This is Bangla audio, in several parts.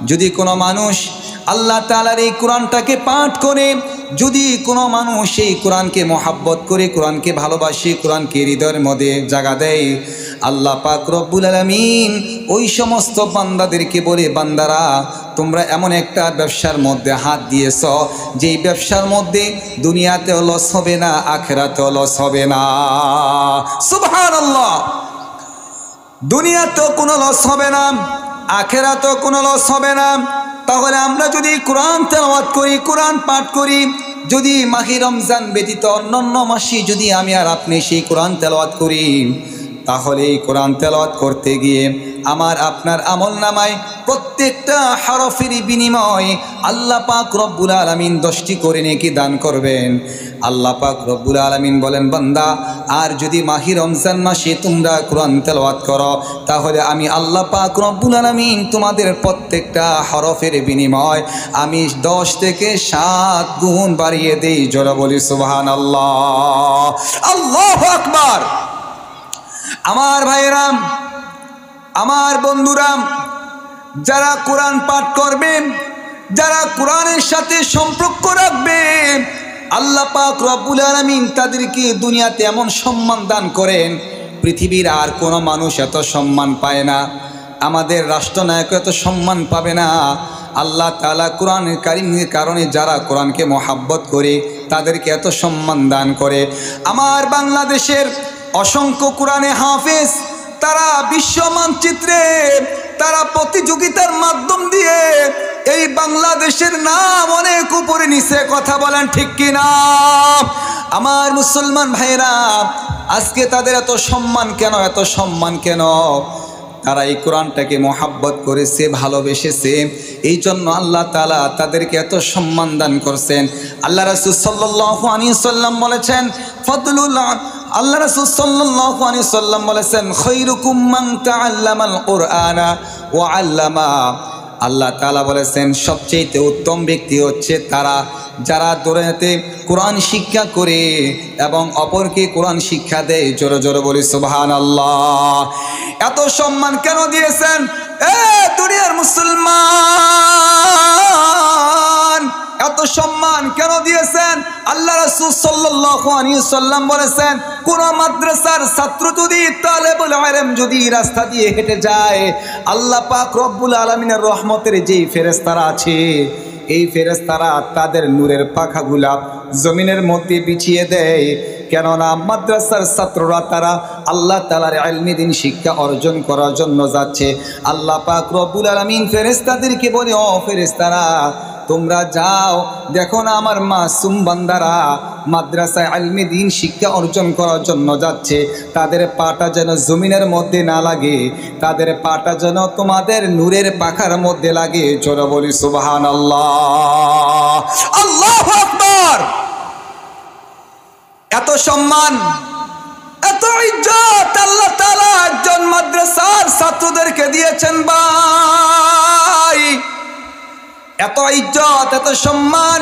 যদি কোনো মানুষ আল্লাহ তাআলার এই কোরআনটাকে পাঠ করে, যদি কোনো মানুষ এই কোরআনকে মহাব্বত করে, কোরআনকে ভালোবাসে, কোরআনকে হৃদয়ের মধ্যে জায়গা দেয়, আল্লাহ পাক রব্বুল আলামিন ওই সমস্ত বান্দাদেরকে বলে, বান্দারা তোমরা এমন একটা ব্যবসার মধ্যে হাত দিয়েছ যেই ব্যবসার মধ্যে দুনিয়াতেও লস হবে না, আখিরাতেও লস হবে না। সুবহানাল্লাহ। দুনিয়াতেও কোনো লস হবে না, আখিরাতেও কোনো লস হবে না। তাহলে আমরা যদি কোরআন তেলাওয়াত করি, কোরআন পাঠ করি, যদি মাহে রমজান ব্যতীত অন্যান্য মাসে যদি আমি আর আপনি সেই কোরআন তেলাওয়াত করি, তাহলে এই কোরআন তেলাওয়াত করতে গিয়ে আমার আপনার আমলনামায় প্রত্যেকটা হরফের বিনিময়ে আল্লাহ পাক রব্বুল আলামিন 10টি করে নেকি দান করবেন। আল্লাহ পাক রব্বুল আলামিন বলেন, বান্দা আর যদি মাহে রমজান মাসে তোমরা কোরআন তেলাওয়াত করো, তাহলে আমি আল্লাহ পাক রব্বুল আলামিন তোমাদের প্রত্যেকটা হরফের বিনিময় আমি 10 থেকে 7 গুণ বাড়িয়ে দেই। জোরে বলি সুবহানাল্লাহ, আল্লাহু আকবার। আমার ভাইরাম, আমার বন্ধুরাম, যারা কোরআন পাঠ করবেন, যারা কোরআনের সাথে সম্পর্ক রাখবেন, আল্লাহ পাক রব্বুল আলামিন তাদেরকে দুনিয়াতে এমন সম্মান দান করেন, পৃথিবীর আর কোনো মানুষ এত সম্মান পায় না। আমাদের রাষ্ট্রনায়ক এত সম্মান পাবে না। আল্লাহ তাআলা কোরআনের কারীমের কারণে যারা কোরআনকে মহাব্বত করে তাদেরকে এত সম্মান দান করে। আমার বাংলাদেশের অসংখ্য কোরআনে হাফেজ, তারা বিশ্ব মানচিত্রে তারা প্রতিযোগিতার মাধ্যম দিয়ে এই বাংলাদেশের নাম অনেক উপরে নিচে, কথা বলেন ঠিক কিনা? আমার মুসলমান ভাইরা, আজকে তাদের এত সম্মান কেন? এত সম্মান কেন? তারা এই কোরআনটাকে মহাব্বত করেছে, ভালোবেসেছে, এই জন্য আল্লাহ তাআলা তাদেরকে এত সম্মান দান করছেন। আল্লাহ রাসূল সাল্লাল্লাহু আলাইহি সাল্লাম বলেছেন, আল্লাহ রাসূল সাল্লাল্লাহু আলাইহি সাল্লাম বলেছেন, খায়রুকুম মান তাআল্লামাল কুরআনা ওয়া আল্লামা। আল্লাহ তাআলা বলেছেন, সবচেয়ে উত্তম ব্যক্তি হচ্ছে তারা যারা দুনিয়াতে কোরআন শিক্ষা করে এবং অপরকে কোরআন শিক্ষা দেয়। জোরে জোরে বলি সুবহানাল্লাহ। এত সম্মান কেন দিয়েছেন এ দুনিয়ার মুসলমান? এত সম্মান কেন দিয়েছেন? আল্লাহ রাসূল সাল্লাল্লাহু আলাইহি সাল্লাম বলেছেন, কোন মাদ্রাসার ছাত্র যদি, তালেবুল ইলম যদি রাস্তা দিয়ে হেঁটে যায়, আল্লাহ পাক রব্বুল আলামিনের রহমতের যেই ফেরেশতারা আছে, এই ফেরেশতারা তাদের নূরের পাখাগুলা জমিনের মধ্যে বিছিয়ে দেয়। কেননা মাদ্রাসার ছাত্ররা তারা আল্লাহ তাআলার ইলমে দ্বীন শিক্ষা অর্জন করার জন্য যাচ্ছে। আল্লাহ পাক রব্বুল আলামিন ফেরেশতাদেরকে বলে, ও ফেরেশতারা তোমরা যাও, দেখো না আমার মাসুম বান্দারা মাদ্রাসায় ইলমে দ্বীন শিক্ষা অর্জন করার জন্য যাচ্ছে, তাদের পাটা যেন জমিনের মধ্যে না লাগে, তাদের পাটা যেন তোমাদের নূরের পাখার মধ্যে লাগে। জোরে বলি সুবহানাল্লাহ, আল্লাহু আকবার। এত সম্মান, এত ইজ্জত আল্লাহ তাআলা একজন মাদ্রাসার ছাত্রদেরকে দিয়েছেন ভাই। এত ইজ্জত, এত সম্মান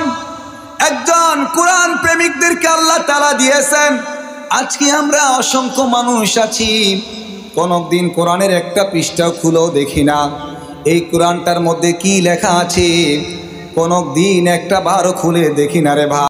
একজন কোরআন প্রেমিকদেরকে আল্লাহ তাআলা দিয়েছেন। আজকে আমরা অসংখ্য মানুষ আছি, কোনদিন কোরআনের একটা পৃষ্ঠাও খুলেও দেখি না এই কোরআনটার মধ্যে কি লেখা আছে, কোনদিন একটা বারও খুলে দেখি না রে ভাই।